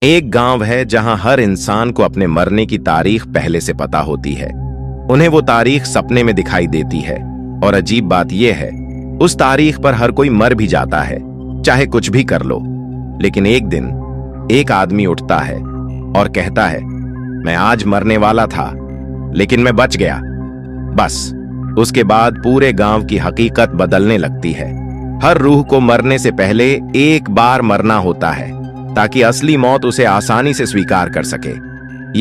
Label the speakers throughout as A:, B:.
A: एक गांव है जहां हर इंसान को अपने मरने की तारीख पहले से पता होती है। उन्हें वो तारीख सपने में दिखाई देती है और अजीब बात यह है, उस तारीख पर हर कोई मर भी जाता है, चाहे कुछ भी कर लो। लेकिन एक दिन एक आदमी उठता है और कहता है, मैं आज मरने वाला था लेकिन मैं बच गया। बस उसके बाद पूरे गांव की हकीकत बदलने लगती है। हर रूह को मरने से पहले एक बार मरना होता है ताकि असली मौत उसे आसानी से स्वीकार कर सके।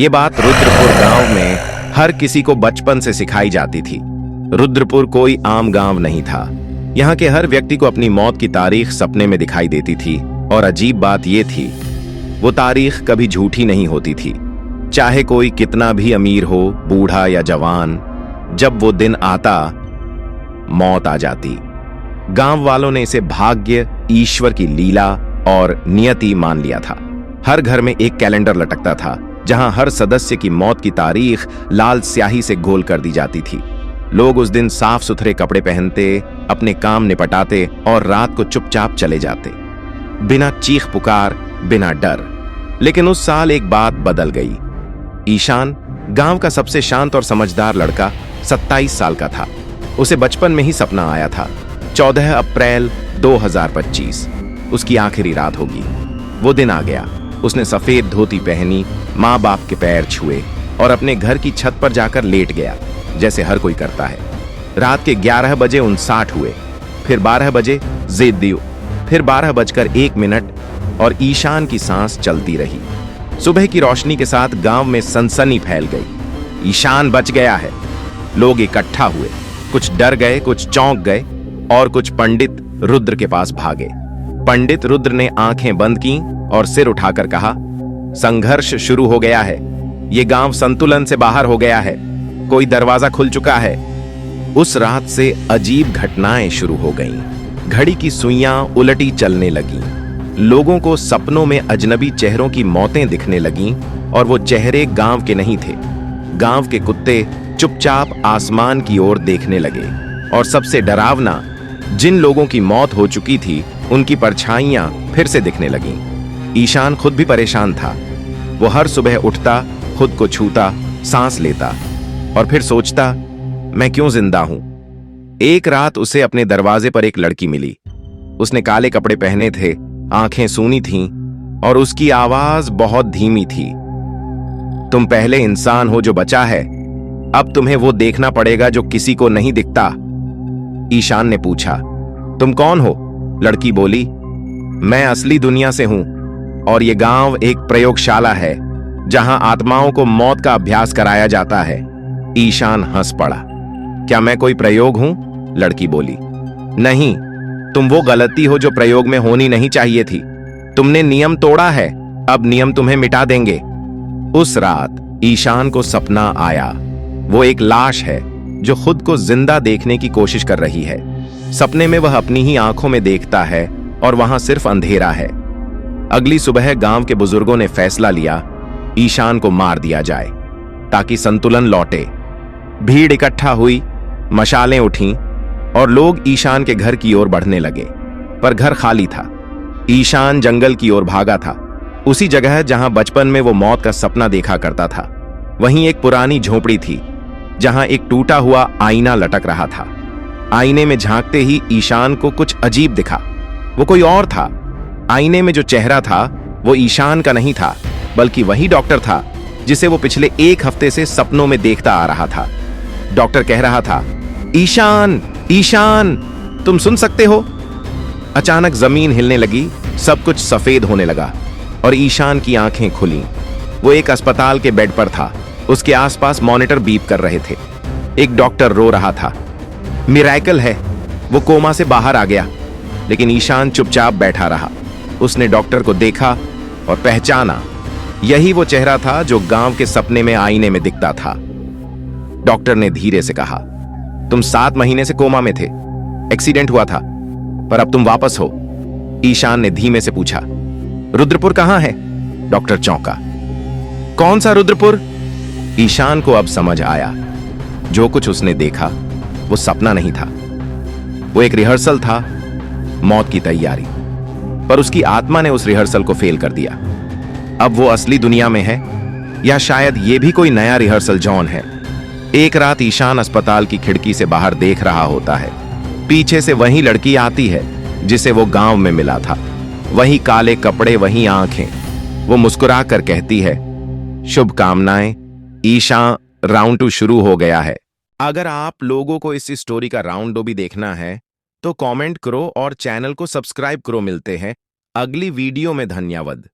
A: ये बात रुद्रपुर गांव में हर किसी को बचपन से सिखाई जाती थी। रुद्रपुर कोई आम गांव नहीं था। यहाँ के हर व्यक्ति को अपनी मौत की तारीख सपने में दिखाई देती थी और अजीब बात यह थी, वो तारीख कभी झूठी नहीं होती थी। चाहे कोई कितना भी अमीर हो, बूढ़ा या जवान, जब वो दिन आता, मौत आ जाती। गांव वालों ने इसे भाग्य, ईश्वर की लीला और नियति मान लिया था। हर घर में एक कैलेंडर लटकता था जहां हर सदस्य की मौत की तारीख लाल स्याही से गोल कर दी जाती थी। लोग उस दिन साफ सुथरे कपड़े पहनते, अपने काम निपटाते और रात को चुपचाप चले जाते, बिना चीख पुकार, बिना डर। लेकिन उस साल एक बात बदल गई। ईशान, गांव का सबसे शांत और समझदार लड़का, 27 साल का था। उसे बचपन में ही सपना आया था, 14 अप्रैल 2025 उसकी आखिरी रात होगी। वो दिन आ गया। उसने सफेद धोती पहनी, माँ बाप के पैर छुए और अपने घर की छत पर जाकर लेट गया, जैसे हर कोई करता है। रात के 11:59 हुए, फिर 12 बजे, फिर 12:01 और ईशान की सांस चलती रही। सुबह की रोशनी के साथ गांव में सनसनी फैल गई। ईशान बच गया है। लोग इकट्ठा हुए, कुछ डर गए, कुछ चौंक गए और कुछ पंडित रुद्र के पास भागे। पंडित रुद्र ने आंखें बंद की और सिर उठाकर कहा, संघर्ष शुरू हो गया है। ये गांव संतुलन से बाहर हो गया है। कोई दरवाजा खुल चुका है। उस रात से अजीब घटनाएं शुरू हो गईं। घड़ी की सुइयां उलटी चलने लगीं। लोगों को सपनों में अजनबी चेहरों की मौतें दिखने लगीं और वो चेहरे गांव के नहीं थे। गांव के कुत्ते चुपचाप आसमान की ओर देखने लगे और सबसे डरावना, जिन लोगों की मौत हो चुकी थी उनकी परछाइयां फिर से दिखने लगीं। ईशान खुद भी परेशान था। वो हर सुबह उठता, खुद को छूता, सांस लेता और फिर सोचता, मैं क्यों जिंदा हूं। एक रात उसे अपने दरवाजे पर एक लड़की मिली। उसने काले कपड़े पहने थे, आंखें सूनी थीं और उसकी आवाज बहुत धीमी थी। तुम पहले इंसान हो जो बचा है, अब तुम्हें वो देखना पड़ेगा जो किसी को नहीं दिखता। ईशान ने पूछा, तुम कौन हो? लड़की बोली, मैं असली दुनिया से हूं और ये गांव एक प्रयोगशाला है जहां आत्माओं को मौत का अभ्यास कराया जाता है। ईशान हंस पड़ा। क्या मैं कोई प्रयोग हूं? लड़की बोली, नहीं, तुम वो गलती हो जो प्रयोग में होनी नहीं चाहिए थी। तुमने नियम तोड़ा है, अब नियम तुम्हें मिटा देंगे। उस रात ईशान को सपना आया। वो एक लाश है जो खुद को जिंदा देखने की कोशिश कर रही है। सपने में वह अपनी ही आंखों में देखता है और वहां सिर्फ अंधेरा है। अगली सुबह गांव के बुजुर्गों ने फैसला लिया, ईशान को मार दिया जाए ताकि संतुलन लौटे। भीड़ इकट्ठा हुई, मशालें उठीं और लोग ईशान के घर की ओर बढ़ने लगे, पर घर खाली था। ईशान जंगल की ओर भागा था, उसी जगह जहां बचपन में वो मौत का सपना देखा करता था। वहीं एक पुरानी झोपड़ी थी जहां एक टूटा हुआ आईना लटक रहा था। आईने में झांकते ही ईशान को कुछ अजीब दिखा। वो कोई और था। आईने में जो चेहरा था वो ईशान का नहीं था, बल्कि वही डॉक्टर था जिसे वो पिछले 1 हफ्ते से सपनों में देखता आ रहा था। डॉक्टर कह रहा था, ईशान, ईशान, तुम सुन सकते हो? अचानक जमीन हिलने लगी, सब कुछ सफेद होने लगा और ईशान की आंखें खुली। वो एक अस्पताल के बेड पर था। उसके आसपास मॉनिटर बीप कर रहे थे। एक डॉक्टर रो रहा था, मिरेकल है, वो कोमा से बाहर आ गया। लेकिन ईशान चुपचाप बैठा रहा। उसने डॉक्टर को देखा और पहचाना, यही वो चेहरा था जो गांव के सपने में आईने में दिखता था। डॉक्टर ने धीरे से कहा, तुम 7 महीने से कोमा में थे, एक्सीडेंट हुआ था, पर अब तुम वापस हो। ईशान ने धीमे से पूछा, रुद्रपुर कहां है? डॉक्टर चौंका, कौन सा रुद्रपुर? ईशान को अब समझ आया, जो कुछ उसने देखा वो सपना नहीं था, वो एक रिहर्सल था, मौत की तैयारी। पर उसकी आत्मा ने उस रिहर्सल को फेल कर दिया। अब वो असली दुनिया में है, या शायद ये भी कोई नया रिहर्सल जॉन है। एक रात ईशान अस्पताल की खिड़की से बाहर देख रहा होता है। पीछे से वही लड़की आती है जिसे वो गांव में मिला था। वही काले कपड़े, वही आंखें। वो मुस्कुरा कर कहती है, शुभकामनाएं ईशान, राउंड 2 शुरू हो गया है। अगर आप लोगों को इस स्टोरी का राउंड 2 भी देखना है तो कमेंट करो और चैनल को सब्सक्राइब करो। मिलते हैं अगली वीडियो में। धन्यवाद।